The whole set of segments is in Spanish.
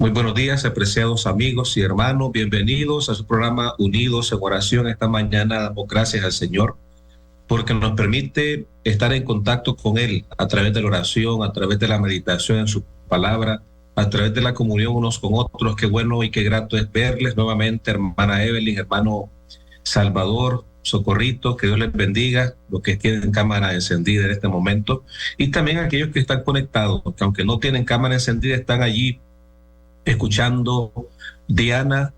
Muy buenos días, apreciados amigos y hermanos. Bienvenidos a su programa Unidos en Oración. Esta mañana damos gracias al Señor porque nos permite estar en contacto con Él a través de la oración, a través de la meditación en su palabra, a través de la comunión unos con otros. Qué bueno y qué grato es verles nuevamente, hermana Evelyn, hermano Salvador, Socorrito, que Dios les bendiga, los que tienen cámara encendida en este momento, y también aquellos que están conectados, que aunque no tienen cámara encendida, están allí escuchando. Diana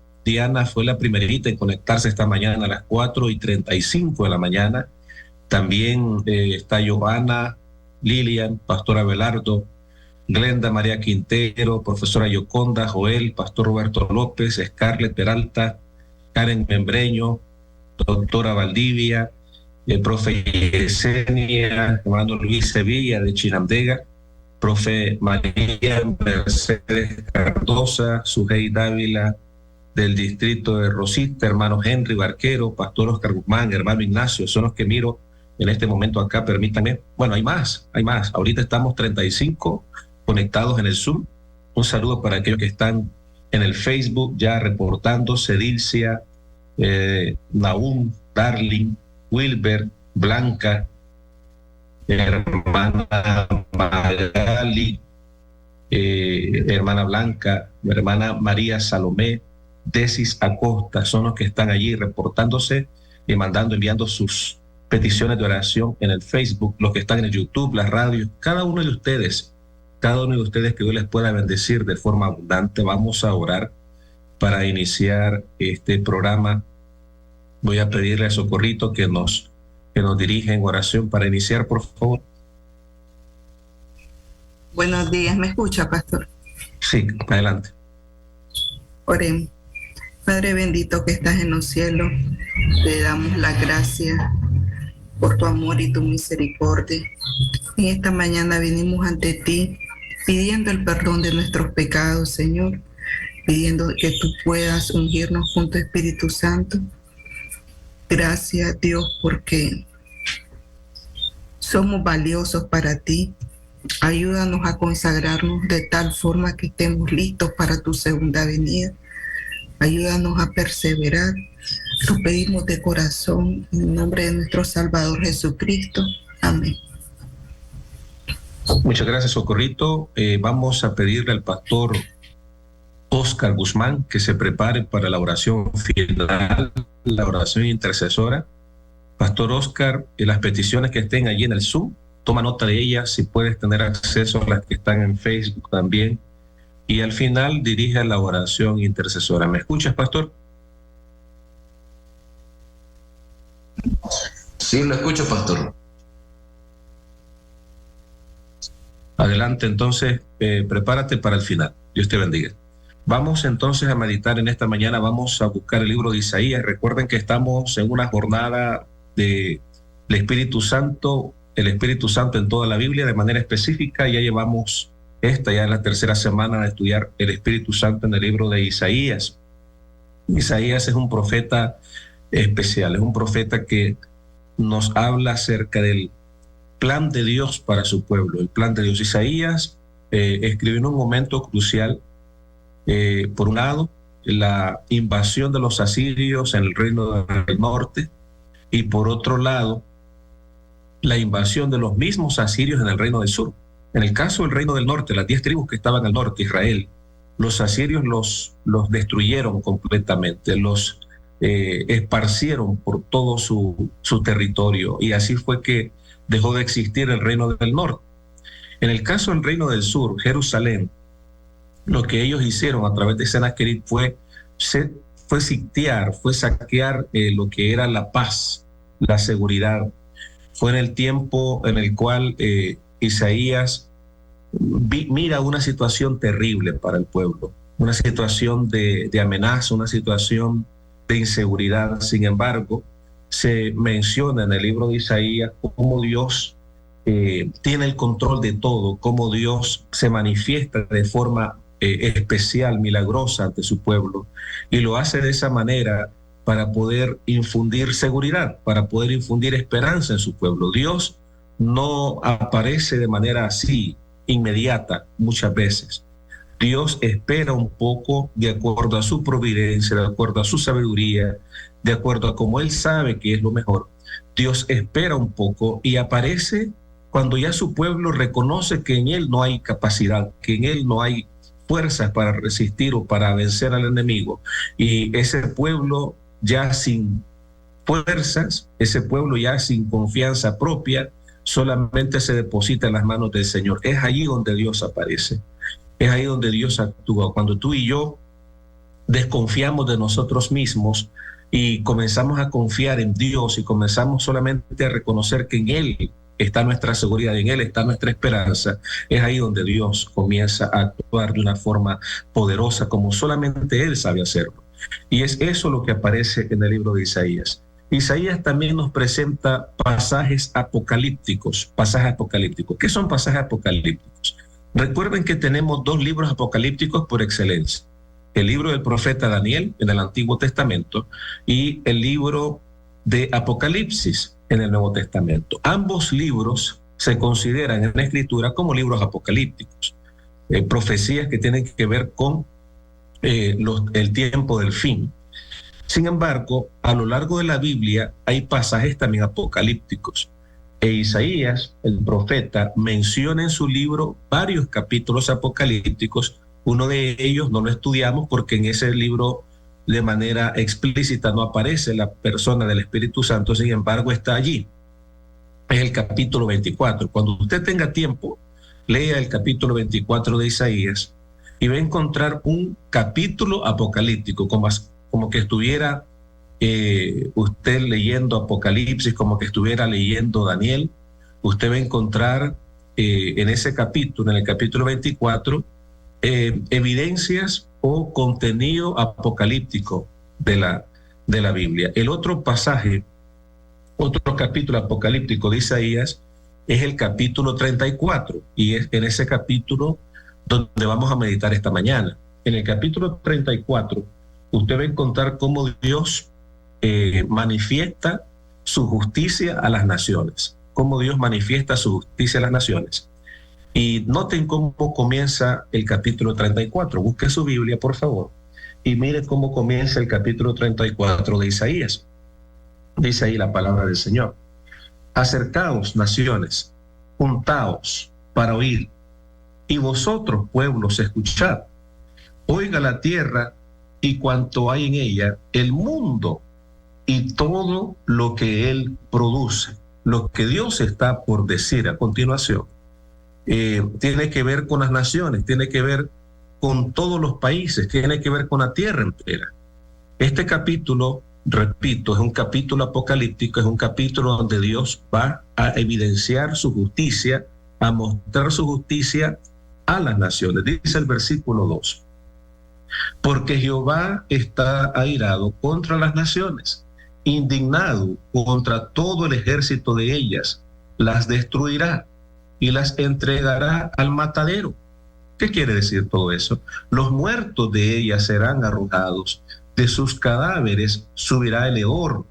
fue la primerita en conectarse esta mañana a las 4:35 de la mañana. También está Johanna, Lilian, Pastora Abelardo, Glenda María Quintero, Profesora Yoconda, Joel, Pastor Roberto López, Scarlett Peralta, Karen Membreño, Doctora Valdivia, el profe Yesenia, hermano Luis Sevilla de Chinandega, profe María Mercedes Cardosa, Sujei Dávila del distrito de Rosita, hermano Henry Barquero, Pastor Oscar Guzmán, hermano Ignacio, son los que miro en este momento acá. Permítanme, bueno, hay más, ahorita estamos 35 conectados en el Zoom. Un saludo para aquellos que están en el Facebook ya reportándose: Dilcia, Naum, Darling, Wilber, Blanca, hermana Magali, hermana Blanca, hermana María Salomé, Desis Acosta, son los que están allí reportándose y enviando sus peticiones de oración en el Facebook, los que están en el YouTube, las radios, cada uno de ustedes que Dios les pueda bendecir de forma abundante. Vamos a orar para iniciar este programa. Voy a pedirle a Socorrito que nos dirija en oración para iniciar, por favor. Buenos días, ¿me escucha, pastor? Sí, adelante. Oremos. Padre bendito que estás en los cielos, te damos la gracia por tu amor y tu misericordia. En esta mañana vinimos ante ti pidiendo el perdón de nuestros pecados, Señor, pidiendo que tú puedas ungirnos con tu Espíritu Santo. Gracias, Dios, porque somos valiosos para ti. Ayúdanos a consagrarnos de tal forma que estemos listos para tu segunda venida. Ayúdanos a perseverar. Lo pedimos de corazón en el nombre de nuestro Salvador Jesucristo. Amén. Muchas gracias, Socorrito. Vamos a pedirle al pastor Oscar Guzmán que se prepare para la oración final, la oración intercesora. Pastor Oscar, las peticiones que estén allí en el Zoom, toma nota de ellas, si puedes tener acceso a las que están en Facebook también. Y al final dirige la oración intercesora. ¿Me escuchas, pastor? Sí, lo escucho, pastor. Adelante, entonces, prepárate para el final. Dios te bendiga. Vamos entonces a meditar en esta mañana, vamos a buscar el libro de Isaías. Recuerden que estamos en una jornada del Espíritu Santo, el Espíritu Santo en toda la Biblia, de manera específica. Ya llevamos ya es la tercera semana de estudiar el Espíritu Santo en el libro de Isaías. Isaías es un profeta especial, es un profeta que nos habla acerca del plan de Dios para su pueblo, el plan de Dios. Isaías escribió en un momento crucial, por un lado, la invasión de los asirios en el reino del norte, y por otro lado, la invasión de los mismos asirios en el reino del sur. En el caso del reino del norte, las 10 tribus que estaban al norte, Israel, los asirios los destruyeron completamente, los esparcieron por todo su territorio, y así fue que dejó de existir el reino del norte. En el caso del reino del sur, Jerusalén, lo que ellos hicieron a través de Sennacherib fue sitiar, fue saquear lo que era la paz, la seguridad. Fue en el tiempo en el cual Isaías mira una situación terrible para el pueblo, una situación de amenaza, una situación de inseguridad. Sin embargo, se menciona en el libro de Isaías cómo Dios tiene el control de todo, cómo Dios se manifiesta de forma especial, milagrosa ante su pueblo, y lo hace de esa manera para poder infundir seguridad, para poder infundir esperanza en su pueblo. Dios no aparece de manera así inmediata muchas veces. Dios espera un poco de acuerdo a su providencia, de acuerdo a su sabiduría, de acuerdo a cómo Él sabe que es lo mejor. Dios espera un poco y aparece cuando ya su pueblo reconoce que en Él no hay capacidad, que en Él no hay fuerzas para resistir o para vencer al enemigo. Y ese pueblo ya sin fuerzas, ese pueblo ya sin confianza propia, solamente se deposita en las manos del Señor. Es allí donde Dios aparece. Es ahí donde Dios actúa. Cuando tú y yo desconfiamos de nosotros mismos y comenzamos a confiar en Dios y comenzamos solamente a reconocer que en Él está nuestra seguridad, en Él está nuestra esperanza, es ahí donde Dios comienza a actuar de una forma poderosa como solamente Él sabe hacerlo. Y es eso lo que aparece en el libro de Isaías. Isaías también nos presenta pasajes apocalípticos. Pasajes apocalípticos. ¿Qué son pasajes apocalípticos? Recuerden que tenemos dos libros apocalípticos por excelencia. El libro del profeta Daniel en el Antiguo Testamento y el libro de Apocalipsis en el Nuevo Testamento. Ambos libros se consideran en la Escritura como libros apocalípticos, profecías que tienen que ver con el tiempo del fin. Sin embargo, a lo largo de la Biblia hay pasajes también apocalípticos. Isaías, el profeta, menciona en su libro varios capítulos apocalípticos. Uno de ellos no lo estudiamos porque en ese libro de manera explícita no aparece la persona del Espíritu Santo, sin embargo está allí. Es el capítulo 24. Cuando usted tenga tiempo, lea el capítulo 24 de Isaías y va a encontrar un capítulo apocalíptico, como que estuviera usted leyendo Apocalipsis, como que estuviera leyendo Daniel. Usted va a encontrar en ese capítulo, en el capítulo 24, evidencias o contenido apocalíptico de la Biblia. El otro pasaje, otro capítulo apocalíptico de Isaías es el capítulo 34 y es en ese capítulo donde vamos a meditar esta mañana. En el capítulo 34 usted va a encontrar cómo Dios manifiesta su justicia a las naciones, cómo Dios manifiesta su justicia a las naciones. Y noten cómo comienza el capítulo 34. Busque su Biblia, por favor, y mire cómo comienza el capítulo 34 de Isaías. Dice ahí la palabra del Señor. Acercaos, naciones, juntaos para oír, y vosotros, pueblos, escuchad. Oiga la tierra y cuanto hay en ella, el mundo y todo lo que él produce. Lo que Dios está por decir a continuación tiene que ver con las naciones, tiene que ver con todos los países, tiene que ver con la tierra entera. Este capítulo, repito, es un capítulo apocalíptico, es un capítulo donde Dios va a evidenciar su justicia, a mostrar su justicia a las naciones. Dice el versículo 2. Porque Jehová está airado contra las naciones, indignado contra todo el ejército de ellas, las destruirá y las entregará al matadero. ¿Qué quiere decir todo eso? Los muertos de ellas serán arrojados, de sus cadáveres subirá el hedor,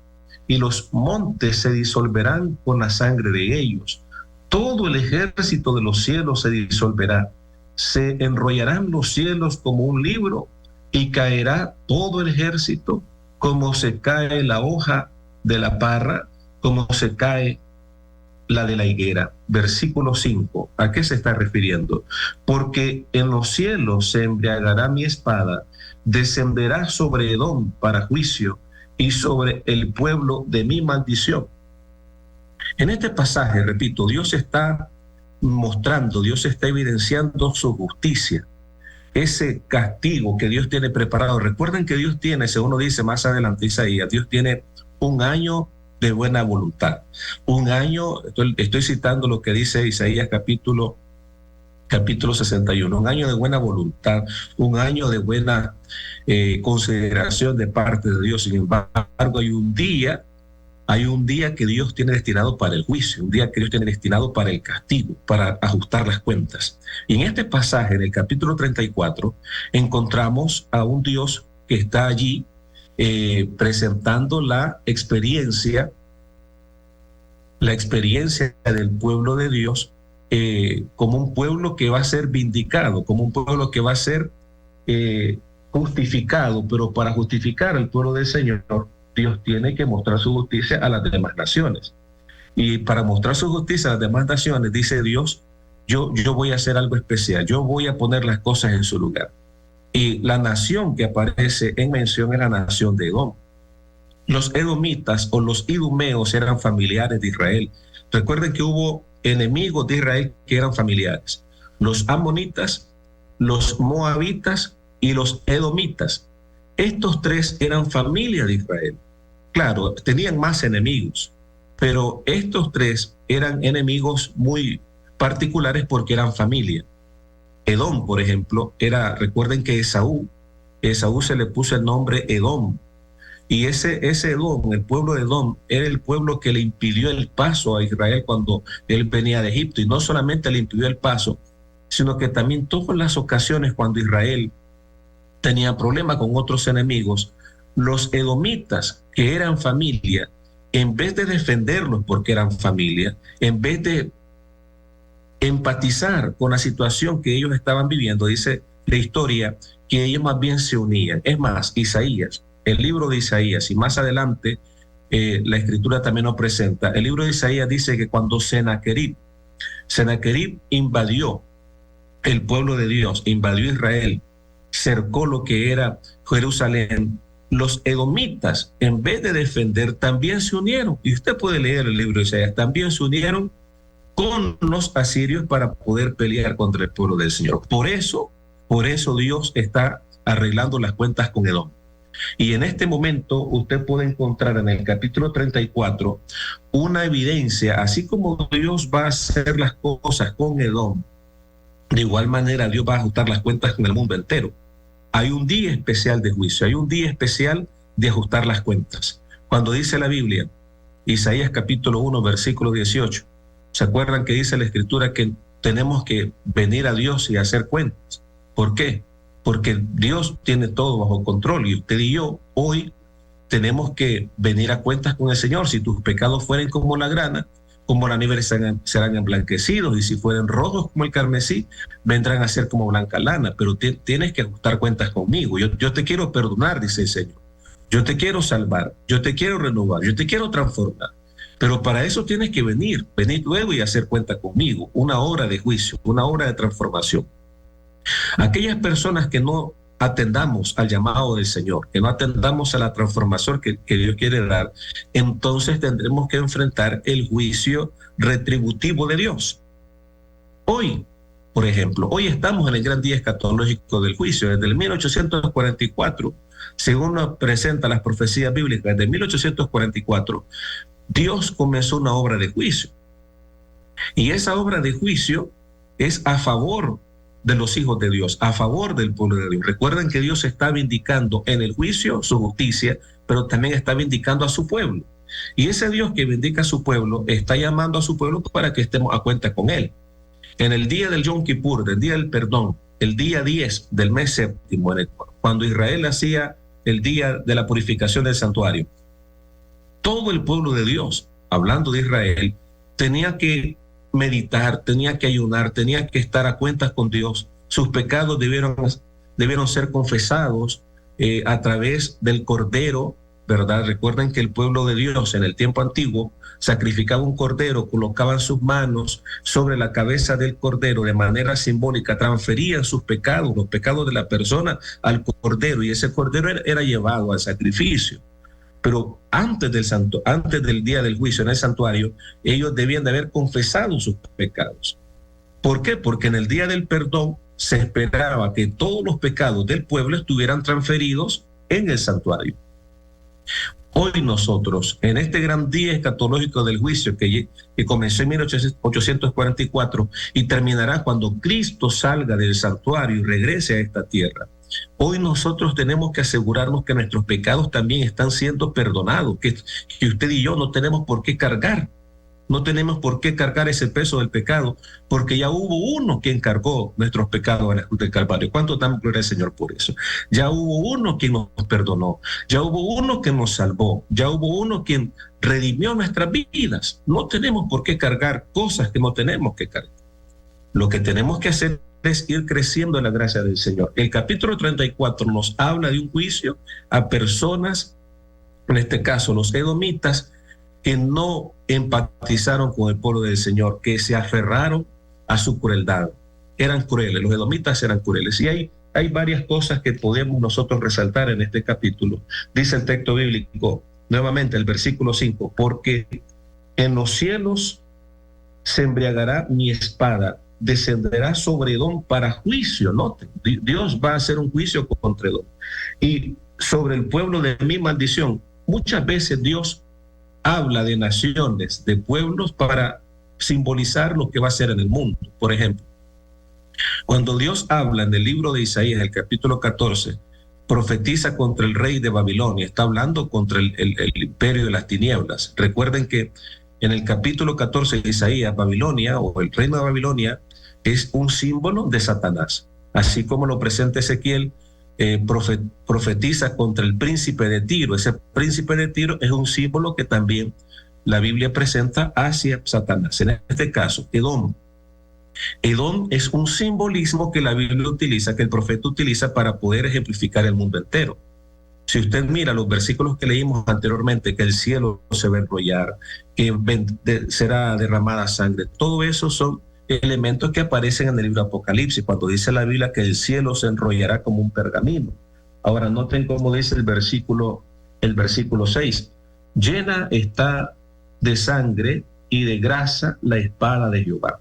y los montes se disolverán con la sangre de ellos. Todo el ejército de los cielos se disolverá. Se enrollarán los cielos como un libro y caerá todo el ejército como se cae la hoja de la parra, como se cae la de la higuera. Versículo 5. ¿A qué se está refiriendo? Porque en los cielos se embriagará mi espada, descenderá sobre Edom para juicio y sobre el pueblo de mi maldición. En este pasaje, repito, Dios está mostrando, Dios está evidenciando su justicia, ese castigo que Dios tiene preparado. Recuerden que Dios tiene, según nos dice más adelante Isaías, Dios tiene un año de buena voluntad. Un año, estoy citando lo que dice Isaías capítulo 61, un año de buena voluntad, un año de buena consideración de parte de Dios. Sin embargo, hay un día que Dios tiene destinado para el juicio, un día que Dios tiene destinado para el castigo, para ajustar las cuentas. Y en este pasaje, en el capítulo 34, encontramos a un Dios que está allí presentando la experiencia del pueblo de Dios como un pueblo que va a ser vindicado, como un pueblo que va a ser justificado, pero para justificar al pueblo del Señor, Dios tiene que mostrar su justicia a las demás naciones. Y para mostrar su justicia a las demás naciones, dice Dios, yo voy a hacer algo especial, yo voy a poner las cosas en su lugar. Y la nación que aparece en mención es la nación de Edom. Los edomitas o los idumeos eran familiares de Israel. Recuerden que hubo enemigos de Israel que eran familiares. Los amonitas, los moabitas y los edomitas. Estos tres eran familia de Israel. Claro, tenían más enemigos, pero estos tres eran enemigos muy particulares porque eran familia. Edom, por ejemplo, recuerden que Esaú se le puso el nombre Edom. Y ese Edom, el pueblo de Edom, era el pueblo que le impidió el paso a Israel cuando él venía de Egipto. Y no solamente le impidió el paso, sino que también todas las ocasiones cuando Israel tenía problemas con otros enemigos, los edomitas, que eran familia, en vez de defenderlos porque eran familia, en vez de empatizar con la situación que ellos estaban viviendo, dice la historia, que ellos más bien se unían. Es más, Isaías, el libro de Isaías, y más adelante la escritura también nos presenta, el libro de Isaías dice que cuando Sennacherib invadió el pueblo de Dios, invadió Israel, cercó lo que era Jerusalén, los edomitas, en vez de defender, también se unieron. Y usted puede leer el libro de Isaías, también se unieron con los asirios para poder pelear contra el pueblo del Señor. Por eso Dios está arreglando las cuentas con Edom. Y en este momento usted puede encontrar en el capítulo 34 una evidencia, así como Dios va a hacer las cosas con Edom, de igual manera Dios va a ajustar las cuentas con el mundo entero. Hay un día especial de juicio, hay un día especial de ajustar las cuentas. Cuando dice la Biblia, Isaías capítulo 1, versículo 18, ¿se acuerdan que dice la Escritura que tenemos que venir a Dios y hacer cuentas? ¿Por qué? Porque Dios tiene todo bajo control y usted y yo hoy tenemos que venir a cuentas con el Señor. Si tus pecados fueren como la grana, como la nieve serán emblanquecidos, y si fueren rojos como el carmesí, vendrán a ser como blanca lana. Pero tienes que ajustar cuentas conmigo. Yo te quiero perdonar, dice el Señor. Yo te quiero salvar, yo te quiero renovar, yo te quiero transformar. Pero para eso tienes que venir luego y hacer cuenta conmigo. Una hora de juicio, una hora de transformación. Aquellas personas que no atendamos al llamado del Señor, que no atendamos a la transformación que Dios quiere dar, entonces tendremos que enfrentar el juicio retributivo de Dios. Hoy, por ejemplo, hoy estamos en el gran día escatológico del juicio. Desde el 1844, según nos presenta las profecías bíblicas, desde 1844, Dios comenzó una obra de juicio. Y esa obra de juicio es a favor de los hijos de Dios, a favor del pueblo de Dios. Recuerden que Dios está vindicando en el juicio su justicia, pero también está vindicando a su pueblo. Y ese Dios que vindica a su pueblo está llamando a su pueblo para que estemos a cuenta con él. En el día del Yom Kippur, del día del perdón, el día 10 del mes séptimo, cuando Israel hacía el día de la purificación del santuario, todo el pueblo de Dios, hablando de Israel, tenía que meditar, tenía que ayunar, tenía que estar a cuentas con Dios. Sus pecados debieron ser confesados a través del Cordero, ¿verdad? Recuerden que el pueblo de Dios en el tiempo antiguo sacrificaba un cordero, colocaban sus manos sobre la cabeza del cordero de manera simbólica, transferían sus pecados, los pecados de la persona al cordero, y ese cordero era llevado al sacrificio. Pero antes del día del juicio en el santuario, ellos debían de haber confesado sus pecados. ¿Por qué? Porque en el día del perdón se esperaba que todos los pecados del pueblo estuvieran transferidos en el santuario. Hoy nosotros, en este gran día escatológico del juicio que comenzó en 1844 y terminará cuando Cristo salga del santuario y regrese a esta tierra, hoy nosotros tenemos que asegurarnos que nuestros pecados también están siendo perdonados, que usted y yo no tenemos por qué cargar. No tenemos por qué cargar ese peso del pecado, porque ya hubo uno quien cargó nuestros pecados en la cruz del Calvario. ¿Cuánto damos gloria al Señor por eso? Ya hubo uno quien nos perdonó, ya hubo uno que nos salvó, ya hubo uno quien redimió nuestras vidas. No tenemos por qué cargar cosas que no tenemos que cargar. Lo que tenemos que hacer es ir creciendo en la gracia del Señor. El capítulo 34 nos habla de un juicio a personas, en este caso los edomitas, que no empatizaron con el pueblo del Señor, que se aferraron a su crueldad. Eran crueles, los edomitas eran crueles. Y hay varias cosas que podemos nosotros resaltar en este capítulo. Dice el texto bíblico, nuevamente el versículo 5, porque en los cielos se embriagará mi espada, descenderá sobre Edom para juicio. Noten, Dios va a hacer un juicio contra Edom. Y sobre el pueblo de mi maldición. Muchas veces Dios habla de naciones, de pueblos, para simbolizar lo que va a ser en el mundo. Por ejemplo, cuando Dios habla en el libro de Isaías, el capítulo 14, profetiza contra el rey de Babilonia, está hablando contra el imperio de las tinieblas. Recuerden que en el capítulo 14 de Isaías, Babilonia o el reino de Babilonia es un símbolo de Satanás, así como lo presenta Ezequiel. Profetiza contra el príncipe de Tiro. Ese príncipe de Tiro es un símbolo que también la Biblia presenta hacia Satanás. En este caso, Edom. Edom es un simbolismo que la Biblia utiliza, que el profeta utiliza para poder ejemplificar el mundo entero. Si usted mira los versículos que leímos anteriormente, que el cielo se va a enrollar, que será derramada sangre, todo eso son elementos que aparecen en el libro de Apocalipsis, cuando dice la Biblia que el cielo se enrollará como un pergamino. Ahora noten cómo dice el versículo 6. Llena está de sangre y de grasa la espada de Jehová.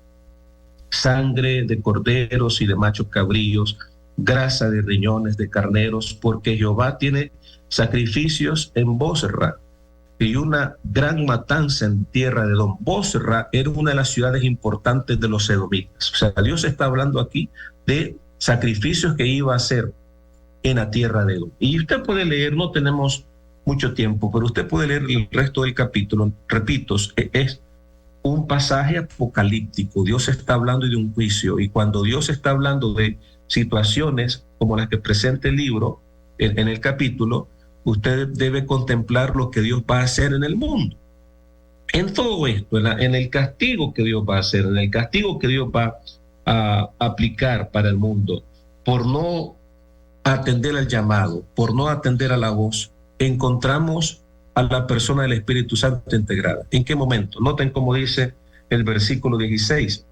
Sangre de corderos y de machos cabríos, grasa de riñones de carneros, porque Jehová tiene sacrificios en Bosra y una gran matanza en tierra de Edom. Bosra era una de las ciudades importantes de los edomitas. O sea, Dios está hablando aquí de sacrificios que iba a hacer en la tierra de Edom. Y usted puede leer, no tenemos mucho tiempo, pero usted puede leer el resto del capítulo. Repito, es un pasaje apocalíptico. Dios está hablando de un juicio, y cuando Dios está hablando de situaciones como las que presenta el libro en el capítulo, usted debe contemplar lo que Dios va a hacer en el mundo. En todo esto, en el castigo que Dios va a hacer, en el castigo que Dios va a aplicar para el mundo, por no atender al llamado, por no atender a la voz, encontramos a la persona del Espíritu Santo integrada. ¿En qué momento? Noten cómo dice el versículo 16.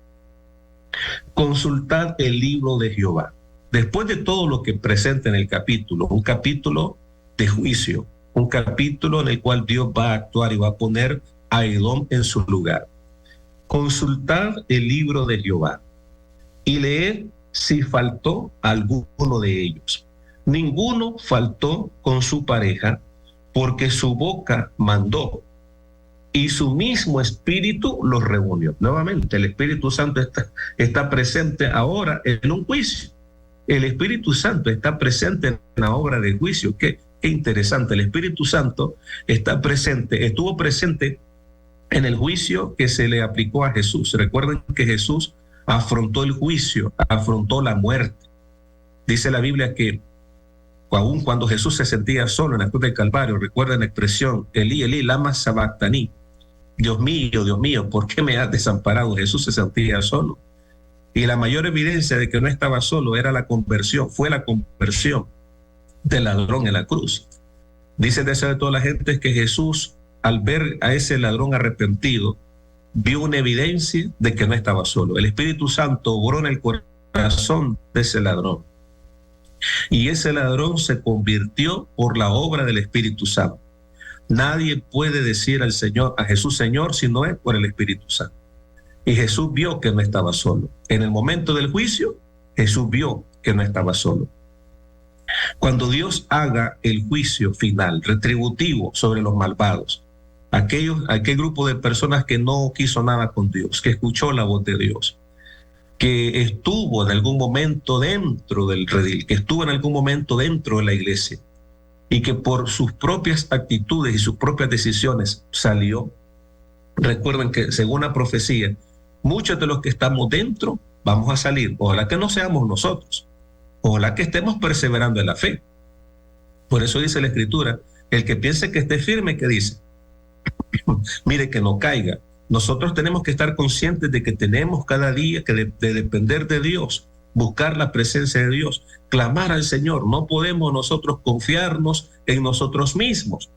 Consultad el libro de Jehová. Después de todo lo que presenta en el capítulo, un capítulo de juicio, un capítulo en el cual Dios va a actuar y va a poner a Edom en su lugar. Consultad el libro de Jehová y leed si faltó alguno de ellos. Ninguno faltó con su pareja, porque su boca mandó y su mismo espíritu los reunió. Nuevamente, el Espíritu Santo está presente ahora en un juicio. El Espíritu Santo está presente en la obra de juicio. Qué interesante. El Espíritu Santo estuvo presente en el juicio que se le aplicó a Jesús. Recuerden que Jesús afrontó el juicio, afrontó la muerte. Dice la Biblia que aún cuando Jesús se sentía solo en la cruz del Calvario, recuerden la expresión, Elí, Elí, lama sabactaní. Dios mío, ¿por qué me has desamparado? Jesús se sentía solo. Y la mayor evidencia de que no estaba solo era la conversión, fue la conversión del ladrón en la cruz. Dice el deseo de toda la gente que Jesús, al ver a ese ladrón arrepentido, vio una evidencia de que no estaba solo. El Espíritu Santo obró en el corazón de ese ladrón. Y ese ladrón se convirtió por la obra del Espíritu Santo. Nadie puede decir al Señor, a Jesús Señor, si no es por el Espíritu Santo. Y Jesús vio que no estaba solo. En el momento del juicio, Jesús vio que no estaba solo. Cuando Dios haga el juicio final, retributivo sobre los malvados, aquel grupo de personas que no quiso nada con Dios, que escuchó la voz de Dios, que estuvo en algún momento dentro del redil, que estuvo en algún momento dentro de la iglesia, y que por sus propias actitudes y sus propias decisiones salió. Recuerden que según la profecía, muchos de los que estamos dentro vamos a salir. Ojalá que no seamos nosotros, ojalá que estemos perseverando en la fe. Por eso dice la Escritura, el que piense que esté firme, que dice, mire que no caiga. Nosotros tenemos que estar conscientes de que tenemos cada día que de depender de Dios, buscar la presencia de Dios, clamar al Señor. No podemos nosotros confiarnos en nosotros mismos.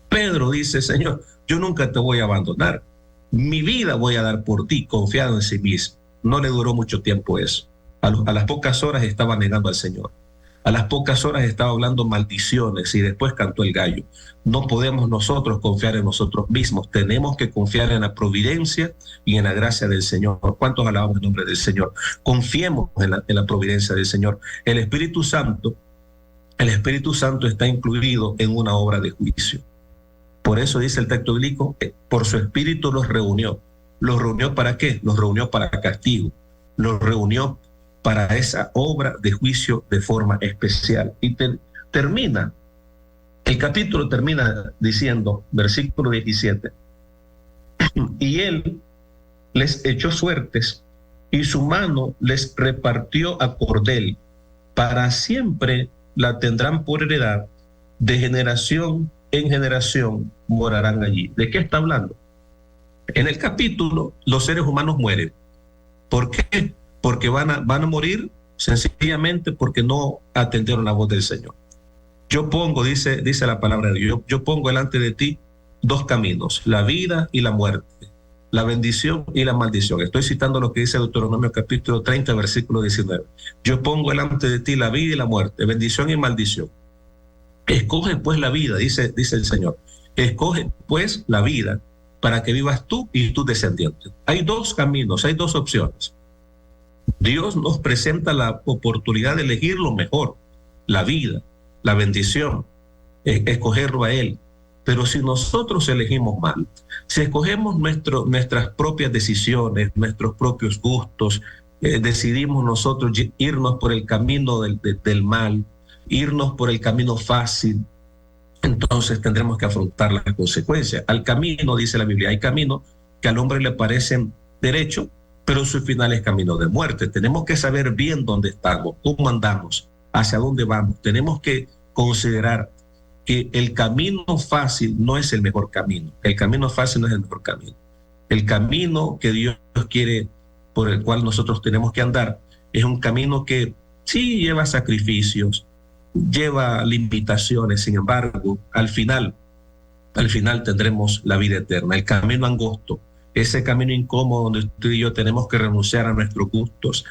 Pedro dice, Señor, yo nunca te voy a abandonar. Mi vida voy a dar por ti, confiado en sí mismo. No le duró mucho tiempo eso. A las pocas horas estaba negando al Señor. A las pocas horas estaba hablando maldiciones y después cantó el gallo. No podemos nosotros confiar en nosotros mismos. Tenemos que confiar en la providencia y en la gracia del Señor. ¿Cuántos alabamos el nombre del Señor? Confiemos en la providencia del Señor. El Espíritu Santo está incluido en una obra de juicio. Por eso dice el texto bíblico, por su Espíritu los reunió. ¿Los reunió para qué? Los reunió para castigo. Los reunió para esa obra de juicio de forma especial. Y el capítulo termina diciendo, versículo 17, y él les echó suertes y su mano les repartió a cordel, para siempre la tendrán por heredad, de generación en generación morarán allí. ¿De qué está hablando? En el capítulo, los seres humanos mueren. ¿Por qué? Porque van a morir sencillamente porque no atendieron la voz del Señor. Yo pongo, dice la palabra de Dios, yo pongo delante de ti dos caminos, la vida y la muerte, la bendición y la maldición. Estoy citando lo que dice Deuteronomio capítulo 30, versículo 19. Yo pongo delante de ti la vida y la muerte, bendición y maldición. Escoge pues la vida, dice el Señor. Escoge pues la vida para que vivas tú y tus descendientes. Hay dos caminos, hay dos opciones. Dios nos presenta la oportunidad de elegir lo mejor, la vida, la bendición, escogerlo a Él. Pero si nosotros elegimos mal, si escogemos nuestras propias decisiones, nuestros propios gustos, decidimos nosotros irnos por el camino del mal, irnos por el camino fácil, entonces tendremos que afrontar las consecuencias. Al camino, dice la Biblia, hay caminos que al hombre le parecen derechos, pero su final es camino de muerte. Tenemos que saber bien dónde estamos, cómo andamos, hacia dónde vamos. Tenemos que considerar que el camino fácil no es el mejor camino. El camino fácil no es el mejor camino. El camino que Dios quiere, por el cual nosotros tenemos que andar, es un camino que sí lleva sacrificios, lleva limitaciones. Sin embargo, al final tendremos la vida eterna. El camino angosto, ese camino incómodo donde tú y yo tenemos que renunciar a nuestros gustos,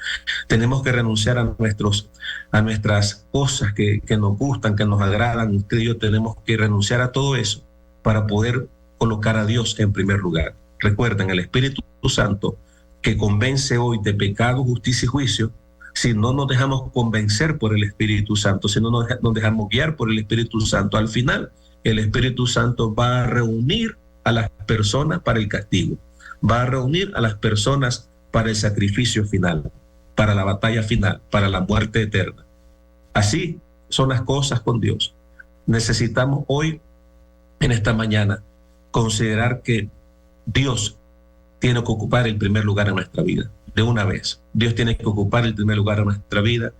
tenemos que renunciar a nuestras cosas que nos gustan, que nos agradan. Usted y yo tenemos que renunciar a todo eso para poder colocar a Dios en primer lugar. Recuerden, el Espíritu Santo que convence hoy de pecado, justicia y juicio, si no nos dejamos convencer por el Espíritu Santo, si no nos dejamos guiar por el Espíritu Santo, al final el Espíritu Santo va a reunir a las personas para el castigo, va a reunir a las personas para el sacrificio final, para la batalla final, para la muerte eterna. Así son las cosas con Dios. Necesitamos hoy, en esta mañana, considerar que Dios tiene que ocupar el primer lugar en nuestra vida. De una vez, Dios tiene que ocupar el primer lugar en nuestra vida,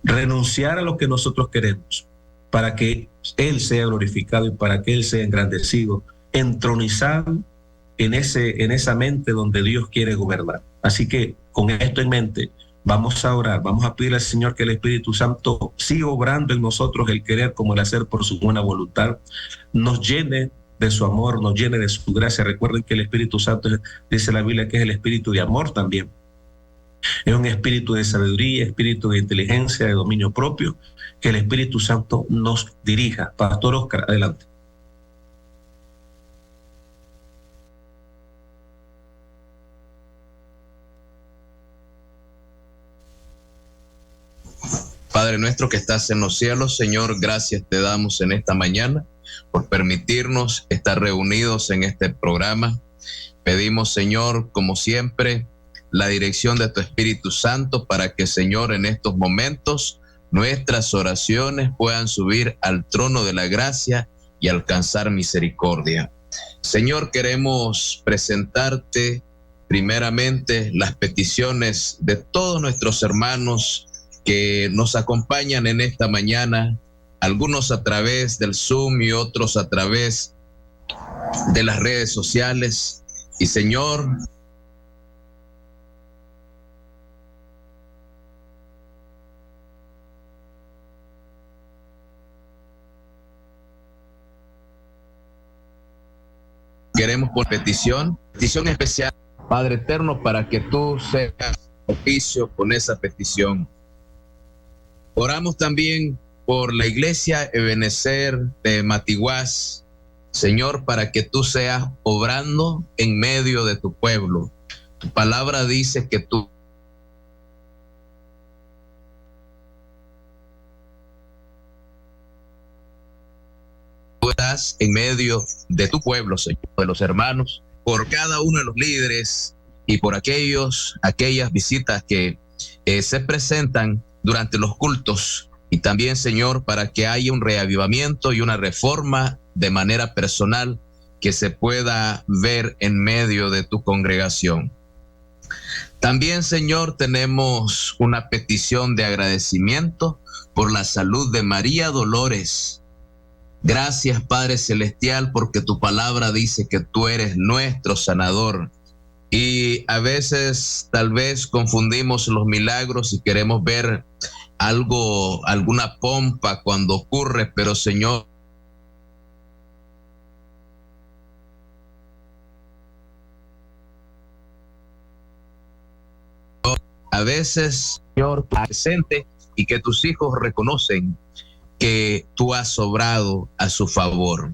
renunciar a lo que nosotros queremos para que Él sea glorificado y para que Él sea engrandecido, entronizado en esa mente donde Dios quiere gobernar. Así que con esto en mente, vamos a orar, vamos a pedir al Señor que el Espíritu Santo siga obrando en nosotros el querer como el hacer por su buena voluntad, nos llene de su amor, nos llene de su gracia. Recuerden que el Espíritu Santo, dice la Biblia, que es el espíritu de amor también. Es un espíritu de sabiduría, espíritu de inteligencia, de dominio propio, que el Espíritu Santo nos dirija. Pastor Oscar, adelante. Padre nuestro que estás en los cielos, Señor, gracias te damos en esta mañana por permitirnos estar reunidos en este programa. Pedimos, Señor, como siempre, la dirección de tu Espíritu Santo para que, Señor, en estos momentos nuestras oraciones puedan subir al trono de la gracia y alcanzar misericordia. Señor, queremos presentarte primeramente las peticiones de todos nuestros hermanos que nos acompañan en esta mañana, algunos a través del Zoom y otros a través de las redes sociales. Y Señor, queremos por petición especial, Padre eterno, para que tú seas oficio con esa petición. Oramos también por la iglesia Ebenecer de Matiguás, Señor, para que tú seas obrando en medio de tu pueblo. Tu palabra dice que tú estás en medio de tu pueblo, Señor, de los hermanos, por cada uno de los líderes y por aquellas visitas que se presentan durante los cultos, y también, Señor, para que haya un reavivamiento y una reforma de manera personal que se pueda ver en medio de tu congregación. También, Señor, tenemos una petición de agradecimiento por la salud de María Dolores. Gracias, Padre Celestial, porque tu palabra dice que tú eres nuestro sanador. Y a veces tal vez confundimos los milagros y queremos ver alguna pompa cuando ocurre, pero Señor, a veces, Señor, presente y que tus hijos reconocen que tú has obrado a su favor.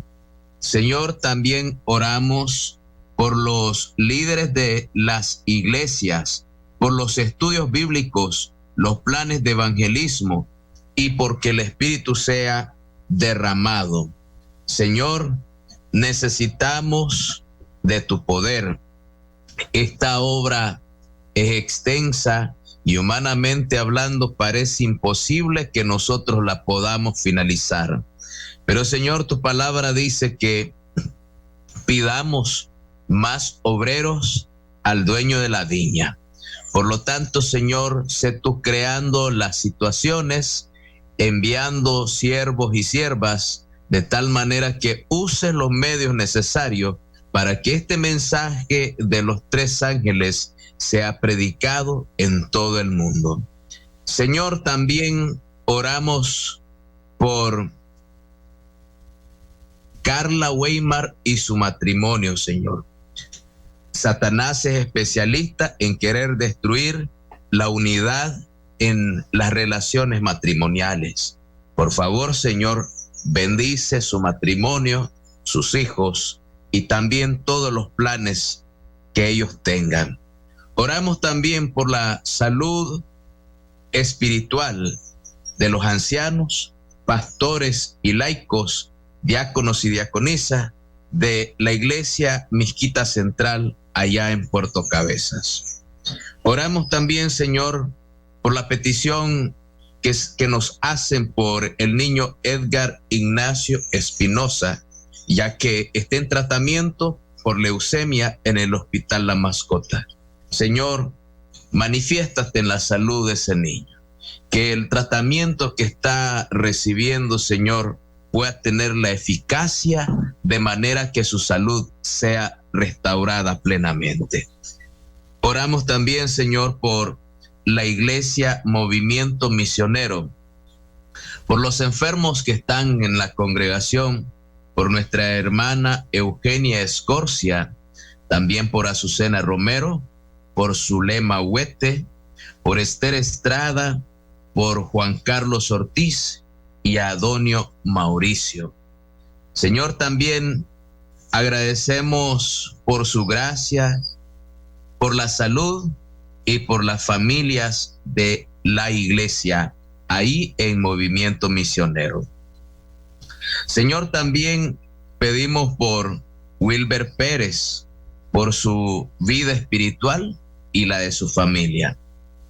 Señor, también oramos por los líderes de las iglesias, por los estudios bíblicos, los planes de evangelismo y porque el Espíritu sea derramado. Señor, necesitamos de tu poder. Esta obra es extensa y humanamente hablando parece imposible que nosotros la podamos finalizar. Pero Señor, tu palabra dice que pidamos más obreros al dueño de la viña. Por lo tanto, Señor, sé tú creando las situaciones, enviando siervos y siervas, de tal manera que uses los medios necesarios para que este mensaje de los 3 ángeles sea predicado en todo el mundo. Señor, también oramos por Carla Weimar y su matrimonio, Señor. Satanás es especialista en querer destruir la unidad en las relaciones matrimoniales. Por favor, Señor, bendice su matrimonio, sus hijos y también todos los planes que ellos tengan. Oramos también por la salud espiritual de los ancianos, pastores y laicos, diáconos y diaconisas de la iglesia Mixquita Central allá en Puerto Cabezas. Oramos también, Señor, por la petición que nos hacen por el niño Edgar Ignacio Espinosa, ya que está en tratamiento por leucemia en el Hospital La Mascota. Señor, manifiéstate en la salud de ese niño, que el tratamiento que está recibiendo, Señor, pueda tener la eficacia de manera que su salud sea restaurada plenamente. Oramos también, Señor, por la iglesia Movimiento Misionero, por los enfermos que están en la congregación, por nuestra hermana Eugenia Escorcia, también por Azucena Romero, por Zulema Huete, por Esther Estrada, por Juan Carlos Ortiz y a Adonio Mauricio. Señor, también agradecemos por su gracia, por la salud y por las familias de la iglesia ahí en Movimiento Misionero. Señor, también pedimos por Wilber Pérez, por su vida espiritual y la de su familia.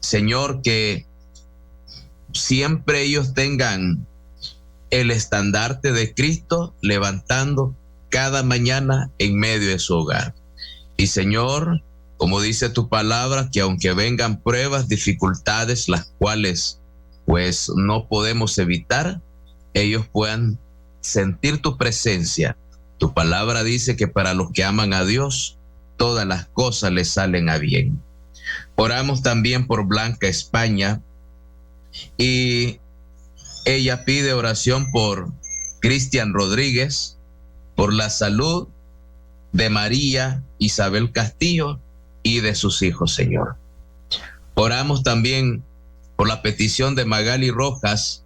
Señor, que siempre ellos tengan el estandarte de Cristo levantando cada mañana en medio de su hogar. Y Señor, como dice tu palabra, que aunque vengan pruebas, dificultades, las cuales pues no podemos evitar, ellos puedan sentir tu presencia. Tu palabra dice que para los que aman a Dios, todas las cosas le salen a bien. Oramos también por Blanca España y ella pide oración por Cristian Rodríguez, por la salud de María Isabel Castillo y de sus hijos, Señor. Oramos también por la petición de Magali Rojas,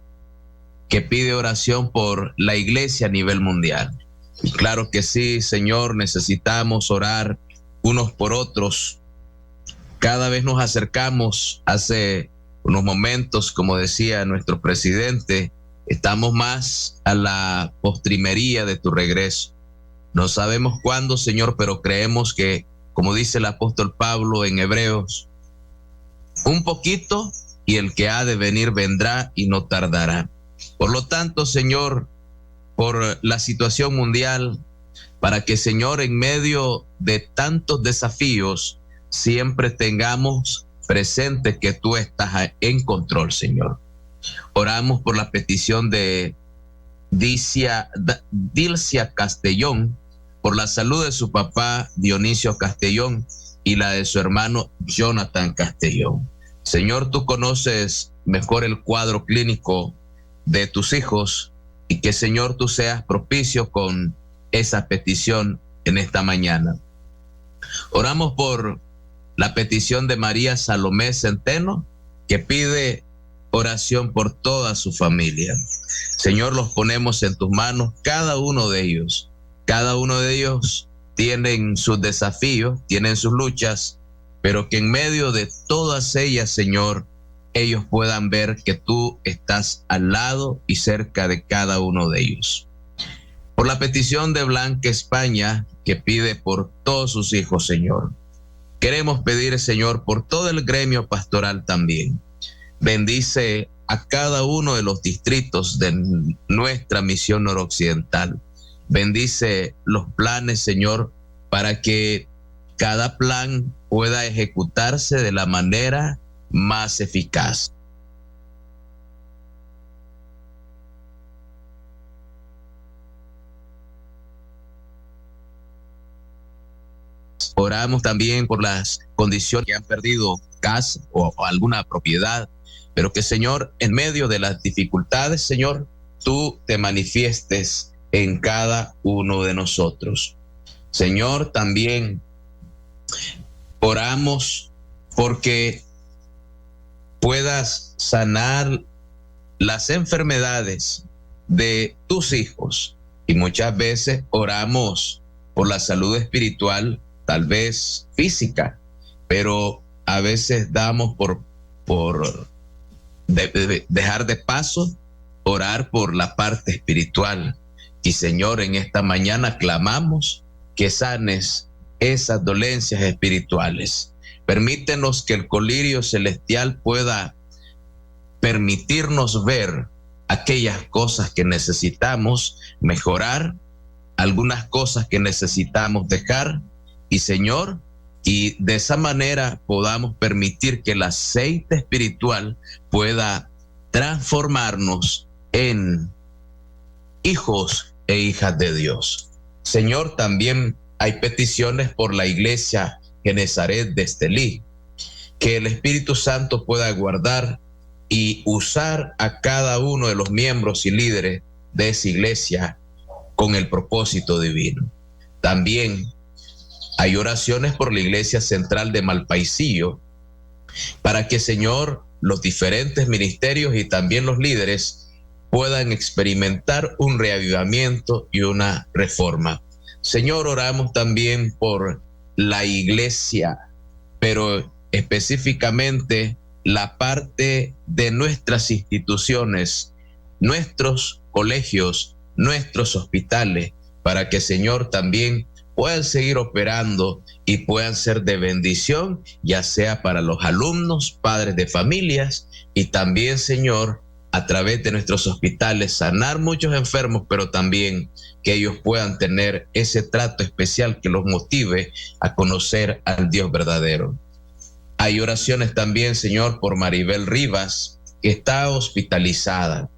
que pide oración por la iglesia a nivel mundial. Y claro que sí, Señor, necesitamos orar unos por otros. Cada vez nos acercamos. Hace unos momentos, como decía nuestro presidente, estamos más a la postrimería de tu regreso. No sabemos cuándo, Señor, pero creemos que, como dice el apóstol Pablo en Hebreos, un poquito y el que ha de venir vendrá y no tardará. Por lo tanto, Señor, por la situación mundial, para que, Señor, en medio de tantos desafíos, siempre tengamos presente que tú estás en control, Señor. Oramos por la petición de Dilcia Castellón, por la salud de su papá Dionisio Castellón y la de su hermano Jonathan Castellón. Señor, tú conoces mejor el cuadro clínico de tus hijos y que, Señor, tú seas propicio con esa petición en esta mañana. Oramos por la petición de María Salomé Centeno, que pide oración por toda su familia. Señor, los ponemos en tus manos, cada uno de ellos. Cada uno de ellos tienen sus desafíos, tienen sus luchas, pero que en medio de todas ellas, Señor, ellos puedan ver que tú estás al lado y cerca de cada uno de ellos. Por la petición de Blanca España, que pide por todos sus hijos, Señor. Queremos pedir, Señor, por todo el gremio pastoral también. Bendice a cada uno de los distritos de nuestra misión noroccidental. Bendice los planes, Señor, para que cada plan pueda ejecutarse de la manera más eficaz. Oramos también por las condiciones que han perdido casa o alguna propiedad, pero que, Señor, en medio de las dificultades, Señor, tú te manifiestes en cada uno de nosotros. Señor, también oramos porque puedas sanar las enfermedades de tus hijos. Y muchas veces oramos por la salud espiritual, tal vez física, pero a veces damos por dejar de paso orar por la parte espiritual. Y, Señor, en esta mañana clamamos que sanes esas dolencias espirituales. Permítenos que el colirio celestial pueda permitirnos ver aquellas cosas que necesitamos mejorar, algunas cosas que necesitamos dejar, y, Señor, y de esa manera podamos permitir que el aceite espiritual pueda transformarnos en hijos e hijas de Dios. Señor, también hay peticiones por la iglesia Genezaret de Estelí, que el Espíritu Santo pueda guardar y usar a cada uno de los miembros y líderes de esa iglesia con el propósito divino. También hay oraciones por la iglesia central de Malpaisillo, para que, Señor, los diferentes ministerios y también los líderes puedan experimentar un reavivamiento y una reforma. Señor, oramos también por la iglesia, pero específicamente la parte de nuestras instituciones, nuestros colegios, nuestros hospitales, para que, Señor, también puedan seguir operando y puedan ser de bendición, ya sea para los alumnos, padres de familias, y también, Señor, a través de nuestros hospitales sanar muchos enfermos, pero también que ellos puedan tener ese trato especial que los motive a conocer al Dios verdadero. Hay oraciones también, Señor, por Maribel Rivas, que está hospitalizada.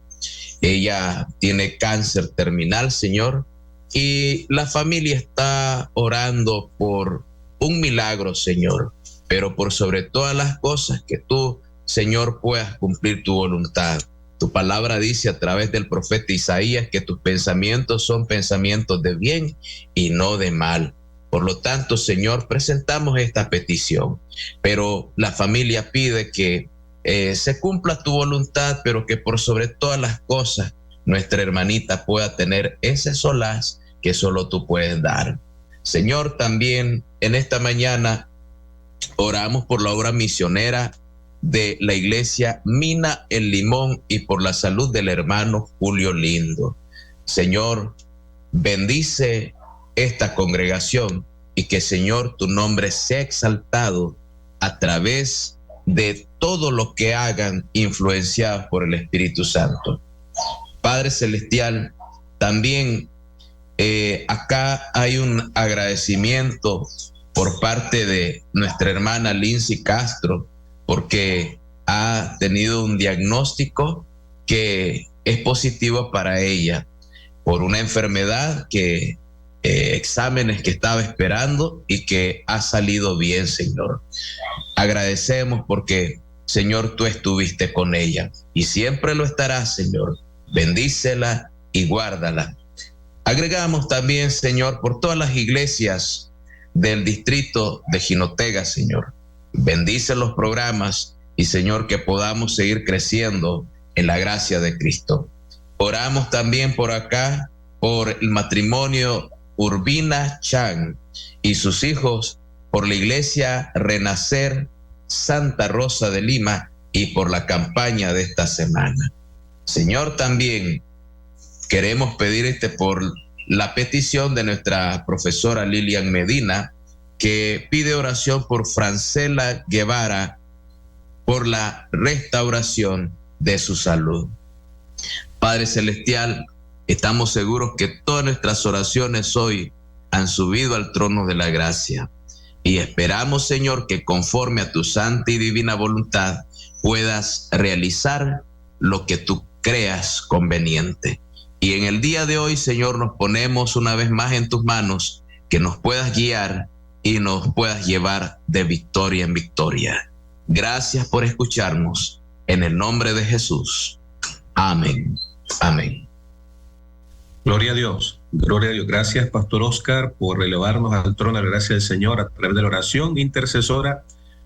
Ella tiene cáncer terminal, Señor, y la familia está orando por un milagro, Señor, pero por sobre todas las cosas que tú, Señor, puedas cumplir tu voluntad. Tu palabra dice a través del profeta Isaías que tus pensamientos son pensamientos de bien y no de mal. Por lo tanto, Señor, presentamos esta petición, pero la familia pide que se cumpla tu voluntad, pero que por sobre todas las cosas nuestra hermanita pueda tener ese solaz que solo tú puedes dar. Señor, también en esta mañana oramos por la obra misionera de la iglesia Mina El Limón y por la salud del hermano Julio Lindo. Señor, bendice esta congregación y que, Señor, tu nombre sea exaltado a través de todo lo que hagan influenciados por el Espíritu Santo. Padre Celestial, también acá hay un agradecimiento por parte de nuestra hermana Lindsay Castro, porque ha tenido un diagnóstico que es positivo para ella por una enfermedad que exámenes que estaba esperando y que ha salido bien, Señor. Agradecemos porque, Señor, tú estuviste con ella y siempre lo estarás, Señor. Bendícela y guárdala. Agregamos también, Señor, por todas las iglesias del distrito de Jinotega, Señor. Bendice los programas y, Señor, que podamos seguir creciendo en la gracia de Cristo. Oramos también por acá, por el matrimonio Urbina Chan y sus hijos, por la iglesia Renacer Santa Rosa de Lima y por la campaña de esta semana. Señor, también queremos pedir por la petición de nuestra profesora Lilian Medina, que pide oración por Francela Guevara por la restauración de su salud. Padre Celestial, estamos seguros que todas nuestras oraciones hoy han subido al trono de la gracia y esperamos, Señor, que conforme a tu santa y divina voluntad puedas realizar lo que tú creas conveniente. Y en el día de hoy, Señor, nos ponemos una vez más en tus manos, que nos puedas guiar y nos puedas llevar de victoria en victoria. Gracias por escucharnos. En el nombre de Jesús. Amén. Amén. Gloria a Dios. Gloria a Dios. Gracias, Pastor Oscar, por elevarnos al trono de la gracia del Señor a través de la oración intercesora.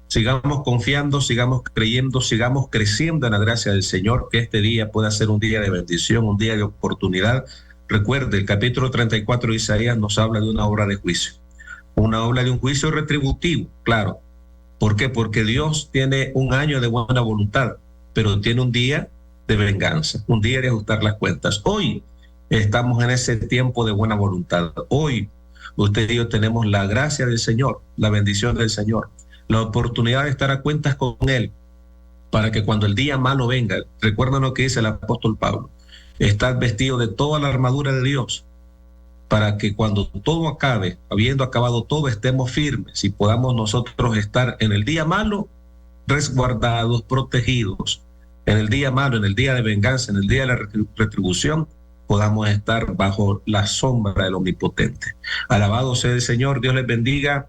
Sigamos confiando, sigamos creyendo, sigamos creciendo en la gracia del Señor, que este día pueda ser un día de bendición, un día de oportunidad. Recuerde, el capítulo 34 de Isaías nos habla de una obra de juicio, una obra de un juicio retributivo, claro. ¿Por qué? Porque Dios tiene un año de buena voluntad, pero tiene un día de venganza, un día de ajustar las cuentas. Hoy estamos en ese tiempo de buena voluntad. Hoy usted y yo tenemos la gracia del Señor, la bendición del Señor, la oportunidad de estar a cuentas con Él, para que cuando el día malo venga, recuerden lo que dice el apóstol Pablo, estad vestido de toda la armadura de Dios, para que cuando todo acabe, habiendo acabado todo, estemos firmes y podamos nosotros estar en el día malo resguardados, protegidos. En el día malo, en el día de venganza, en el día de la retribución, podamos estar bajo la sombra del Omnipotente. Alabado sea el Señor, Dios les bendiga.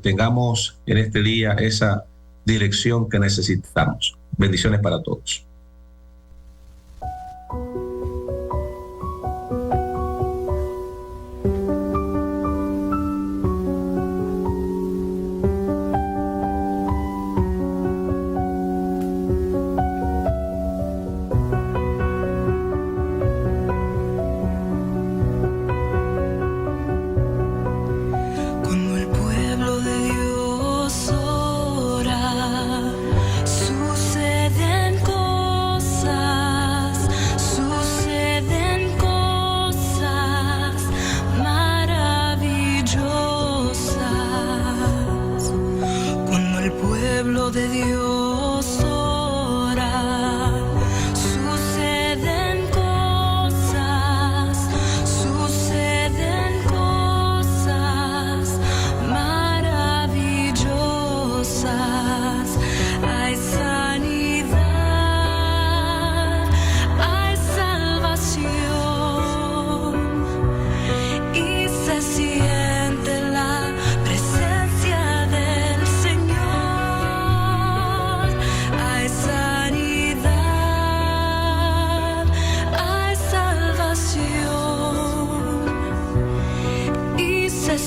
Tengamos en este día esa dirección que necesitamos. Bendiciones para todos. Suceden cosas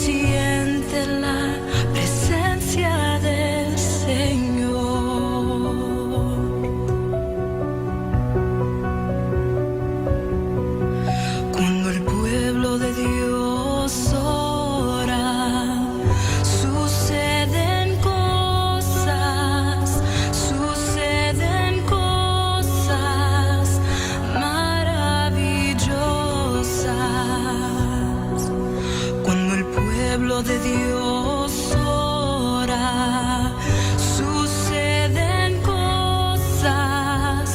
siente la presencia del Señor. Cuando el pueblo de Dios ora, suceden cosas maravillosas. Cuando el pueblo de Dios ora, suceden cosas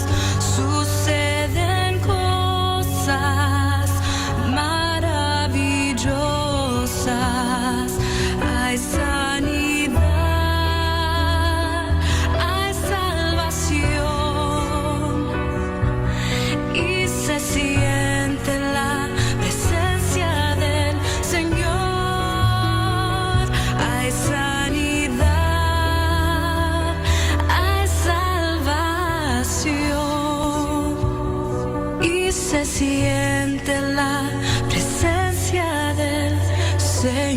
maravillosas. Hay sanidad, hay salvación y se siente la presencia del Señor. Hay sanidad, hay salvación y se siente la presencia del Señor.